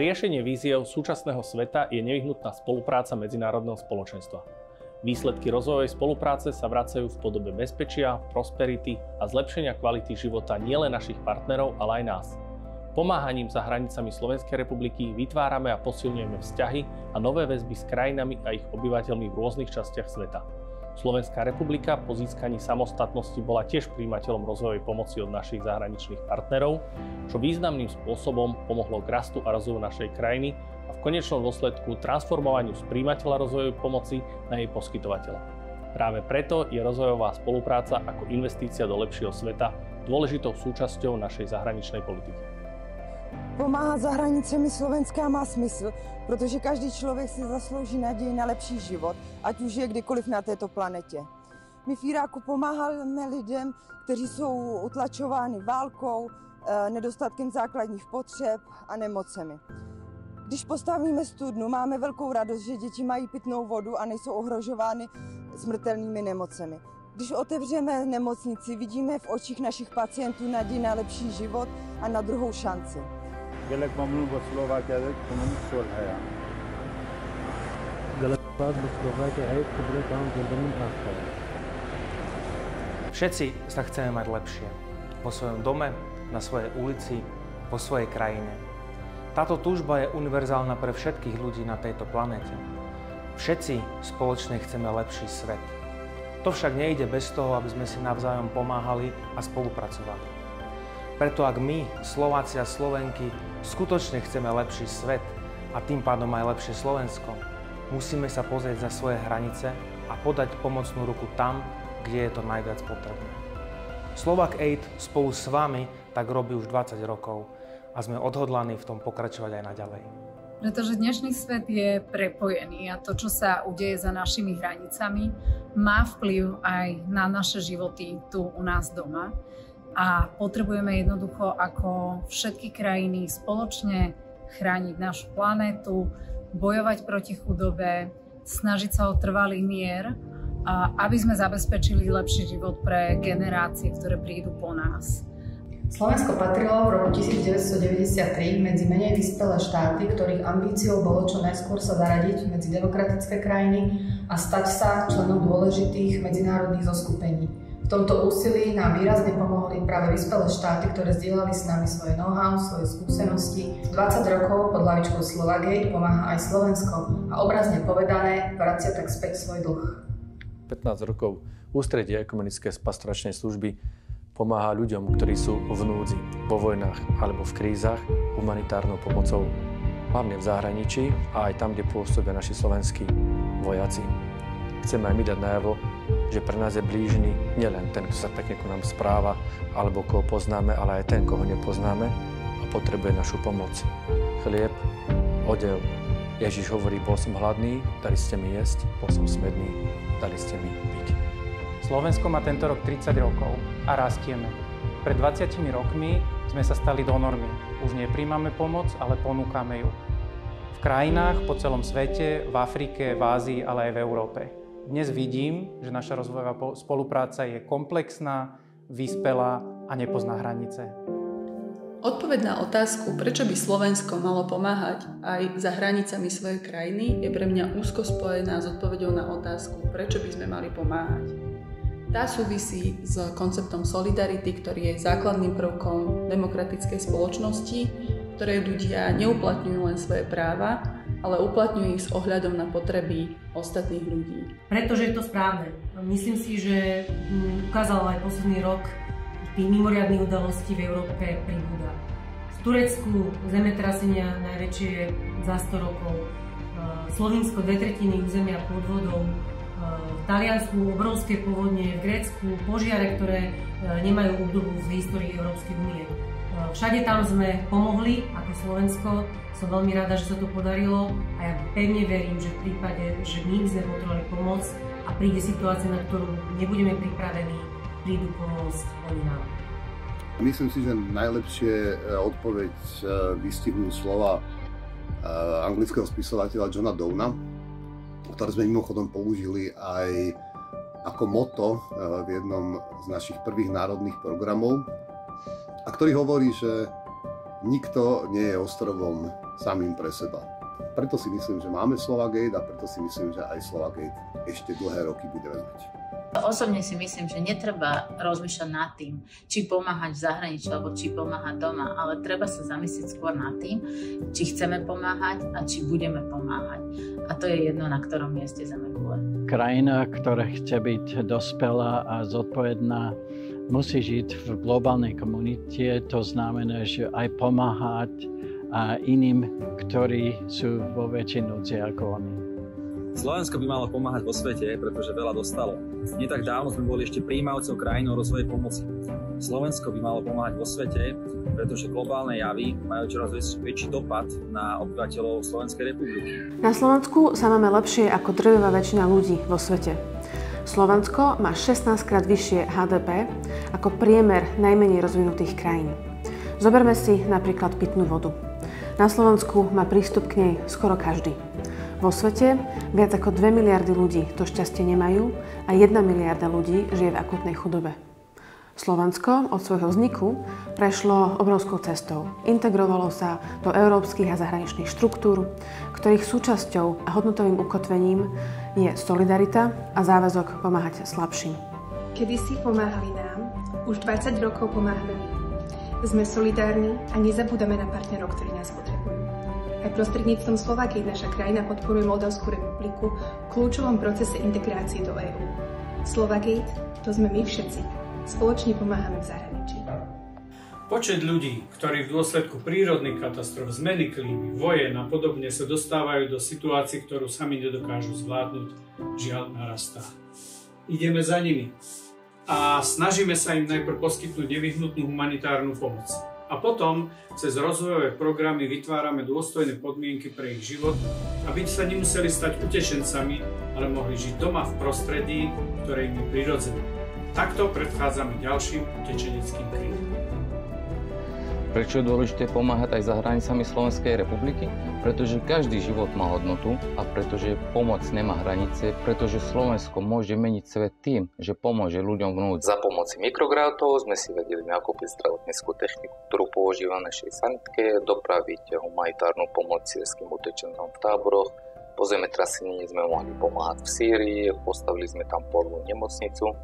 riešenie víziev súčasného sveta je nevyhnutná spolupráca medzinárodného spoločenstva. Výsledky rozvojovej spolupráce sa vracajú v podobe bezpečia, prosperity a zlepšenia kvality života nielen našich partnerov, ale aj nás. Pomáhaním za hranicami Slovenskej republiky vytvárame a posilňujeme vzťahy a nové väzby s krajinami a ich obyvateľmi v rôznych častiach sveta. Slovenská republika po získaní samostatnosti bola tiež prijímateľom rozvojovej pomoci od našich zahraničných partnerov, čo významným spôsobom pomohlo k rastu a rozvoju našej krajiny a v konečnom dôsledku transformovaniu z prijímateľa rozvojovej pomoci na jej poskytovateľa. Práve preto je rozvojová spolupráca ako investícia do lepšieho sveta dôležitou súčasťou našej zahraničnej politiky. Pomáhat za hranicemi Slovenska má smysl, protože každý člověk si zaslouží naději na lepší život, ať už je kdekoliv na této planetě. My v Iráku pomáháme lidem, kteří jsou utlačováni válkou, nedostatkem základních potřeb a nemocemi. Když postavíme studnu, máme velkou radost, že děti mají pitnou vodu a nejsou ohrožovány smrtelnými nemocemi. Když otevřeme nemocnici, vidíme v očích našich pacientů naději na lepší život a na druhou šanci. قالك ممنوع بسلوفاكيا كومونيست صلح يعني. قالك بعض بسلوفاكيا عيب قدرت عن جنبين آخر. Všetci sa chceme mať lepšie. Vo svojom dome, na svojej ulici, vo svojej krajine. Táto túžba je univerzálna pre všetkých ľudí na tejto planéte. Všetci spoločne chceme lepší svet. To však nejde bez toho, aby sme si navzájom pomáhali a spolupracovali. Preto ak my, Slováci a Slovenky, skutočne chceme lepší svet a tým pádom aj lepšie Slovensko, musíme sa pozrieť za svoje hranice a podať pomocnú ruku tam, kde je to najviac potrebné. Slovak Aid spolu s vami tak robí už 20 rokov a sme odhodlaní v tom pokračovať aj naďalej. Pretože dnešný svet je prepojený a to, čo sa udeje za našimi hranicami, má vplyv aj na naše životy tu u nás doma. A potrebujeme jednoducho ako všetky krajiny spoločne chrániť našu planétu, bojovať proti chudobe, snažiť sa o trvalý mier, aby sme zabezpečili lepší život pre generácie, ktoré prídu po nás. Slovensko patrilo v roku 1993 medzi menej vyspelé štáty, ktorých ambíciou bolo čo najskôr sa zaradiť medzi demokratické krajiny a stať sa členom dôležitých medzinárodných zoskupení. V tomto úsilí nám výrazne pomohli práve vyspelé štáty, ktoré zdieľali s nami svoje know-how, svoje skúsenosti. 20 rokov pod hlavičkou Slovak Aid pomáha aj Slovensko a obrazne povedané vracia tak späť svoj dlh. 15 rokov ústredie ekumenické pastoračnej služby pomáha ľuďom, ktorí sú v núdzi, vo vojnách alebo v krízach humanitárnou pomocou, hlavne v zahraničí a aj tam, kde pôsobia naši slovenskí vojaci. Chceme aj my dať najavo, že pre nás je blížny nielen ten, kto sa pekne ku nám správa, alebo koho poznáme, ale aj ten, koho nepoznáme a potrebuje našu pomoc. Chlieb, odev. Ježiš hovorí, bol som hladný, dali ste mi jesť, bol som smedný, dali ste mi piť. Slovensko má tento rok 30 rokov a rastieme. Pred 20 rokmi sme sa stali donormi. Už nepríjmame pomoc, ale ponúkame ju. V krajinách po celom svete, v Afrike, v Ázii, ale aj v Európe. Dnes vidím, že naša rozvojová spolupráca je komplexná, vyspelá a nepozná hranice. Odpoveď na otázku, prečo by Slovensko malo pomáhať aj za hranicami svojej krajiny, je pre mňa úzko spojená s odpoveďou na otázku, prečo by sme mali pomáhať. Tá súvisí s konceptom solidarity, ktorý je základným prvkom demokratickej spoločnosti, ktoré ľudia neuplatňujú len svoje práva, ale uplatňujú ich s ohľadom na potreby ostatných ľudí. Pretože je to správne. Myslím si, že ukázal aj posledný rok tých mimoriadnych udalostí v Európe pribúda. V Turecku zemetrasenia najväčšie za 100 rokov, Slovinsko 2/3 územia pod vodou, v Taliansku obrovské povodne, v Grécku požiare, ktoré nemajú obdobu v histórii Európskej únie. Všade tam sme pomohli ako Slovensko. Som veľmi rada, že sa to podarilo a ja pevne verím, že v prípade, že my sme potrebovali pomoc a príde situácia, na ktorú nebudeme pripravení, prídu pomôcť oni nám. Myslím si, že najlepšie odpoveď vystihujú slova anglického spisovateľa Johna Downa, ktoré sme mimochodom použili aj ako motto v jednom z našich prvých národných programov, a ktorý hovorí, že nikto nie je ostrovom samým pre seba. Preto si myslím, že máme Slovagate a preto si myslím, že aj Slovagate ešte dlhé roky budeme mať. Osobne si myslím, že netreba rozmýšľať nad tým, či pomáhať v zahraničí alebo či pomáhať doma, ale treba sa zamyslieť skôr nad tým, či chceme pomáhať a či budeme pomáhať. A to je jedno, na ktorom mieste zemegule. Krajina, ktorá chce byť dospelá a zodpovedná, musí žiť v globálnej komunite. To znamená, že aj pomáhať iným, ktorí sú vo väčšej núdzi ako oni. Slovensko by malo pomáhať vo svete, pretože veľa dostalo. Nie tak dávno sme boli ešte prijímajúcou krajinou rozvojovej pomoci. Slovensko by malo pomáhať vo svete, pretože globálne javy majú čoraz väčší dopad na obyvateľov Slovenskej republiky. Na Slovensku sa máme lepšie ako drvivá väčšina ľudí vo svete. Slovensko má 16-krát vyššie HDP ako priemer najmenej rozvinutých krajín. Zoberme si napríklad pitnú vodu. Na Slovensku má prístup k nej skoro každý. Vo svete viac ako 2 miliardy ľudí to šťastie nemajú a 1 miliarda ľudí žije v akútnej chudobe. Slovensko od svojho vzniku prešlo obrovskou cestou. Integrovalo sa do európskych a zahraničných štruktúr, ktorých súčasťou a hodnotovým ukotvením je solidarita a záväzok pomáhať slabším. Kedysi pomáhali nám, už 20 rokov pomáhame my. Sme solidárni a nezabúdame na partnerov, ktorí nás potrebujú. Aj prostredníctvom Slovagate naša krajina podporuje Moldavskú republiku v kľúčovom procese integrácie do EÚ. Slovagate, to sme my všetci. Spoločne pomáhame v zahraničí. Počet ľudí, ktorí v dôsledku prírodných katastrof, zmeny klímy, vojen a podobne sa dostávajú do situácií, ktorú sami nedokážu zvládnuť, žiaľ narastá. Ideme za nimi a snažíme sa im najprv poskytnúť nevyhnutnú humanitárnu pomoc. A potom cez rozvojové programy vytvárame dôstojné podmienky pre ich život, aby sa nemuseli stať utečencami, ale mohli žiť doma v prostredí, ktoré im je prirodzené. Takto predchádzame ďalším utečeneckým krízam. Prečo je dôležité pomáhať aj za hranicami Slovenskej republiky? Pretože každý život má hodnotu a pretože pomoc nemá hranice, pretože Slovensko môže meniť svet tým, že pomôže ľuďom v núdzi. Za pomoci mikrográtov sme si vedeli nakúpiť zdravotníckú techniku, ktorú používa našej sanitke, dopraviť humanitárnu pomoc sýrskym utečencom v táboroch. Po zemetrasení sme mohli pomáhať v Sýrii, postavili sme tam polnú nemocnicu.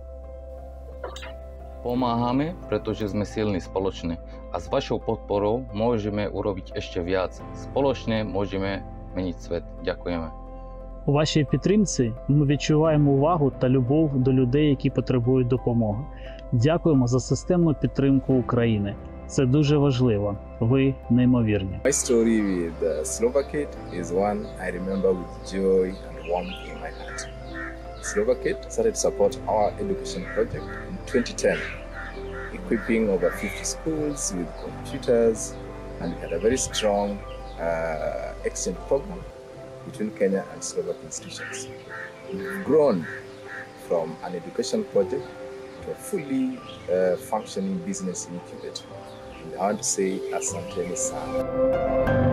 Pomáhame, pretože sme silní spoločne a s vašou podporou môžeme urobiť ešte viac. Spoločne môžeme meniť svet. Дякуємо. У вашій підтримці ми відчуваємо увагу та любов до людей, які потребують допомоги. Дякуємо за системну підтримку України. Це дуже важливо. Ви неймовірні. My story with Slovagate is one I remember with joy and warmth in my heart. Slovagate started to support our education project in 2010, equipping over 50 schools with computers, and we had a very strong exchange program between Kenya and Slovak institutions. We've grown from an education project to a fully functioning business incubator. And I want to say asante sana.